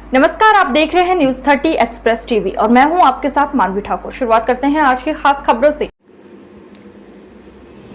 नमस्कार, आप देख रहे हैं न्यूज 30 एक्सप्रेस टीवी और मैं हूं आपके साथ मानवी ठाकुर। शुरुआत करते हैं आज की खास खबरों से।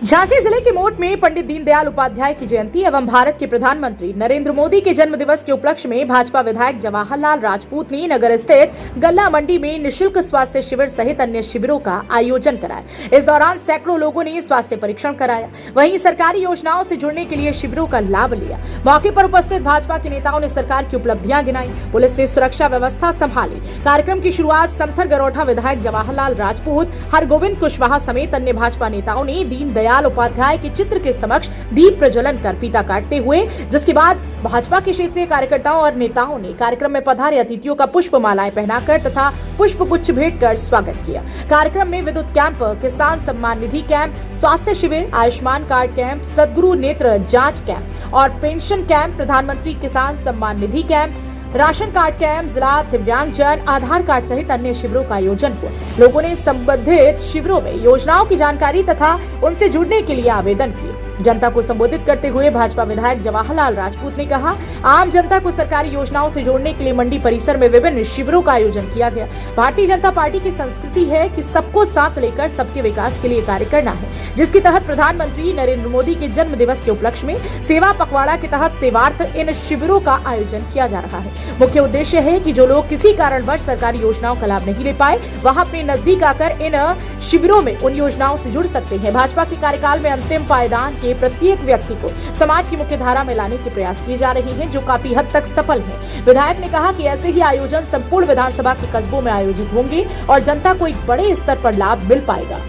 झांसी जिले के मोट में पंडित दीनदयाल उपाध्याय की जयंती एवं भारत के प्रधानमंत्री नरेंद्र मोदी के जन्म दिवस के उपलक्ष्य में भाजपा विधायक जवाहरलाल राजपूत ने नगर स्थित गल्ला मंडी में निःशुल्क स्वास्थ्य शिविर सहित अन्य शिविरों का आयोजन कराया। इस दौरान सैकड़ों लोगों ने स्वास्थ्य परीक्षण कराया, वहीं सरकारी योजनाओं से जुड़ने के लिए शिविरों का लाभ लिया। मौके पर उपस्थित भाजपा के नेताओं ने सरकार की उपलब्धियां गिनाई, पुलिस ने सुरक्षा व्यवस्था संभाली। कार्यक्रम की शुरुआत समथर गरोठा विधायक जवाहरलाल राजपूत, हरगोविंद कुशवाहा समेत अन्य भाजपा नेताओं ने दीनदयाल उपाध्याय के चित्र के समक्ष दीप प्रज्वलन कर फीता काटते हुए, जिसके बाद भाजपा के क्षेत्रीय कार्यकर्ताओं और नेताओं ने कार्यक्रम में पधारे अतिथियों का पुष्प मालाएं पहनाकर तथा पुष्प गुच्छ भेंट कर स्वागत किया। कार्यक्रम में विद्युत कैंप, किसान सम्मान निधि कैंप, स्वास्थ्य शिविर, आयुष्मान कार्ड कैंप, सद्गुरु नेत्र जांच कैंप और पेंशन कैंप, प्रधानमंत्री किसान सम्मान निधि कैंप, राशन कार्ड कैंप, जिला दिव्यांगजन आधार कार्ड सहित अन्य शिविरों का आयोजन हुआ। लोगों ने संबंधित शिविरों में योजनाओं की जानकारी तथा उनसे जुड़ने के लिए आवेदन किए। जनता को संबोधित करते हुए भाजपा विधायक जवाहरलाल राजपूत ने कहा, आम जनता को सरकारी योजनाओं से जोड़ने के लिए मंडी परिसर में विभिन्न शिविरों का आयोजन किया गया। भारतीय जनता पार्टी की संस्कृति है कि सबको साथ लेकर सबके विकास के लिए कार्य करना है, जिसके तहत प्रधानमंत्री नरेंद्र मोदी के जन्म दिवस के उपलक्ष्य में सेवा पखवाड़ा के तहत सेवार्थ इन शिविरों का आयोजन किया जा रहा है। मुख्य उद्देश्य है कि जो लोग किसी कारणवश सरकारी योजनाओं का लाभ नहीं ले पाए, वह अपने नजदीक आकर इन शिविरों में उन योजनाओं से जुड़ सकते हैं। भाजपा के कार्यकाल में अंतिम पायदान के प्रत्येक व्यक्ति को समाज की मुख्य धारा में लाने के प्रयास किए जा रहे हैं, जो काफी हद तक सफल हैं। विधायक ने कहा कि ऐसे ही आयोजन संपूर्ण विधानसभा के कस्बों में आयोजित होंगे और जनता को एक बड़े स्तर पर लाभ मिल पाएगा।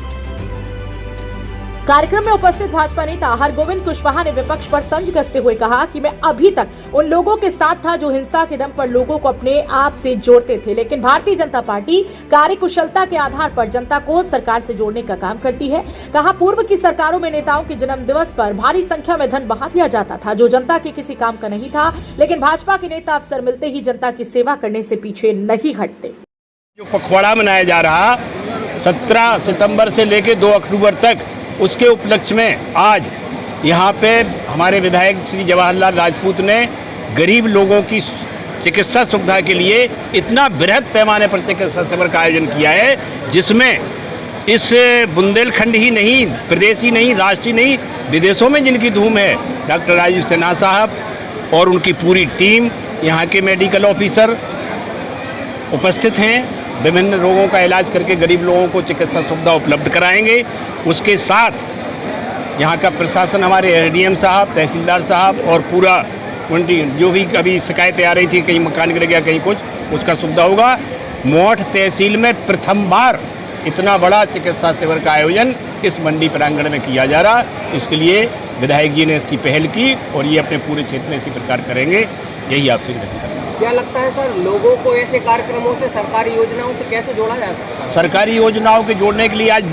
कार्यक्रम में उपस्थित भाजपा नेता हरगोविंद कुशवाहा ने विपक्ष पर तंज कसते हुए कहा कि मैं अभी तक उन लोगों के साथ था जो हिंसा के दम पर लोगों को अपने आप से जोड़ते थे, लेकिन भारतीय जनता पार्टी कार्यकुशलता के आधार पर जनता को सरकार से जोड़ने का काम करती है। कहा, पूर्व की सरकारों में नेताओं के जन्म दिवस पर भारी संख्या में धन बहा दिया जाता था, जो जनता के किसी काम का नहीं था, लेकिन भाजपा के नेता अवसर मिलते ही जनता की सेवा करने से पीछे नहीं हटते। जो पखवाड़ा मनाया जा रहा 17 सितंबर से लेकर 2 अक्टूबर तक, उसके उपलक्ष्य में आज यहाँ पे हमारे विधायक श्री जवाहरलाल राजपूत ने गरीब लोगों की चिकित्सा सुविधा के लिए इतना बृहद पैमाने पर चिकित्सा शिविर का आयोजन किया है, जिसमें इस बुंदेलखंड ही नहीं, प्रदेश ही नहीं, राष्ट्र ही नहीं, विदेशों में जिनकी धूम है, डॉक्टर राजीव सिन्हा साहब और उनकी पूरी टीम, यहाँ के मेडिकल ऑफिसर उपस्थित हैं। विभिन्न रोगों का इलाज करके गरीब लोगों को चिकित्सा सुविधा उपलब्ध कराएंगे। उसके साथ यहाँ का प्रशासन, हमारे एसडीएम साहब, तहसीलदार साहब और पूरा जो भी कभी शिकायतें आ रही थी, कहीं मकान गिर गया, कहीं कुछ, उसका सुविधा होगा। मोठ तहसील में प्रथम बार इतना बड़ा चिकित्सा शिविर का आयोजन इस मंडी प्रांगण में किया जा रहा। इसके लिए विधायक जी ने इसकी पहल की और ये अपने पूरे क्षेत्र में इसी प्रकार करेंगे, यही आपसे विनती करता हूं। क्या लगता है सर, लोगों को ऐसे कार्यक्रमों से, सरकारी योजनाओं से कैसे जोड़ा जा सकता है? सरकारी योजनाओं के जोड़ने के लिए आज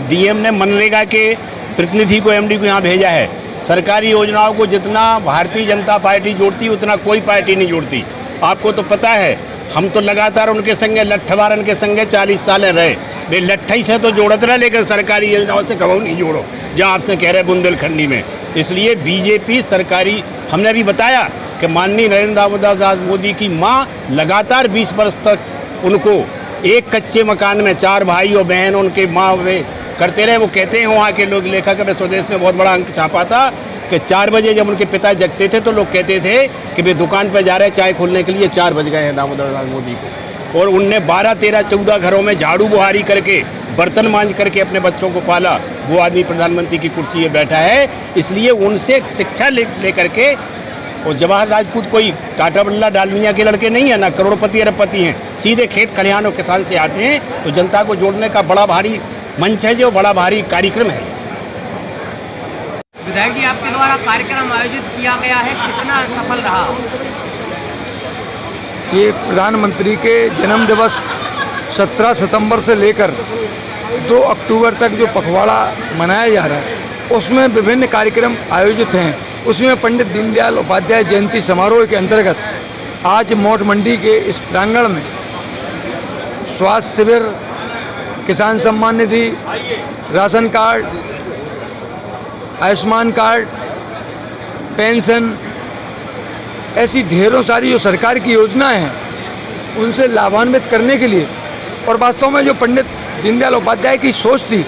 डीएम ने मनरेगा के प्रतिनिधि को, एमडी को यहाँ भेजा है। सरकारी योजनाओं को जितना भारतीय जनता पार्टी जोड़ती, उतना कोई पार्टी नहीं जोड़ती। आपको तो पता है, हम तो लगातार उनके संगे, लट्ठवारन के संगे 40 साल रहे। वे लट्ठई से तो जोड़ते रहे, लेकिन सरकारी योजनाओं से कभी नहीं जोड़ो, जहाँ आपसे कह रहे बुंदेलखंडी में। इसलिए बीजेपी सरकारी, हमने अभी बताया कि माननीय नरेंद्र दामोदर मोदी की मां लगातार 20 वर्ष तक उनको एक कच्चे मकान में 4 भाई और बहन उनके माँ वे करते रहे। वो कहते हैं, वहाँ के लोग, लेखक में स्वदेश ने बहुत बड़ा अंक छापा था कि 4 बजे जब उनके पिता जगते थे तो लोग कहते थे कि वे दुकान पर जा रहे हैं चाय खोलने के लिए, 4 बज गए हैं दामोदर मोदी को। और उनने 12, 13, 14 घरों में झाड़ू बुहारी करके, बर्तन मांझ करके अपने बच्चों को पाला। वो आदमी प्रधानमंत्री की कुर्सी में बैठा है। इसलिए उनसे शिक्षा ले करके, और जवाहर राजपूत कोई टाटा बिरला डालमिया के लड़के नहीं है, ना करोड़पति अरबपति हैं, सीधे खेत खलिहान और किसान से आते हैं। तो जनता को जोड़ने का बड़ा भारी मंच है, जो बड़ा भारी कार्यक्रम है। विधायक जी, आपके द्वारा कार्यक्रम आयोजित किया गया है, कितना सफल रहा? ये प्रधानमंत्री के जन्म दिवस 17 सितंबर से लेकर 2 अक्टूबर तक जो पखवाड़ा मनाया जा रहा है, उसमें विभिन्न कार्यक्रम आयोजित हैं। उसमें पंडित दीनदयाल उपाध्याय जयंती समारोह के अंतर्गत आज मोट मंडी के इस प्रांगण में स्वास्थ्य शिविर, किसान सम्मान निधि, ration card, Ayushman card, pension, ऐसी ढेरों सारी जो सरकार की योजनाएं हैं उनसे लाभान्वित करने के लिए। और वास्तव में जो पंडित दीनदयाल उपाध्याय की सोच थी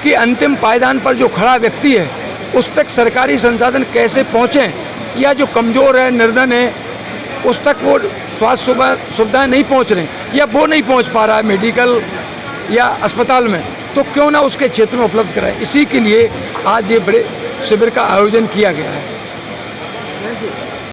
कि अंतिम पायदान पर जो खड़ा व्यक्ति है उस तक सरकारी संसाधन कैसे पहुँचें, या जो कमज़ोर है, निर्धन है, उस तक वो स्वास्थ्य सुविधाएँ नहीं पहुँच रही, या वो नहीं पहुँच पा रहा है मेडिकल या अस्पताल में, तो क्यों ना उसके क्षेत्र में उपलब्ध कराएं। इसी के लिए आज ये बड़े शिविर का आयोजन किया गया है।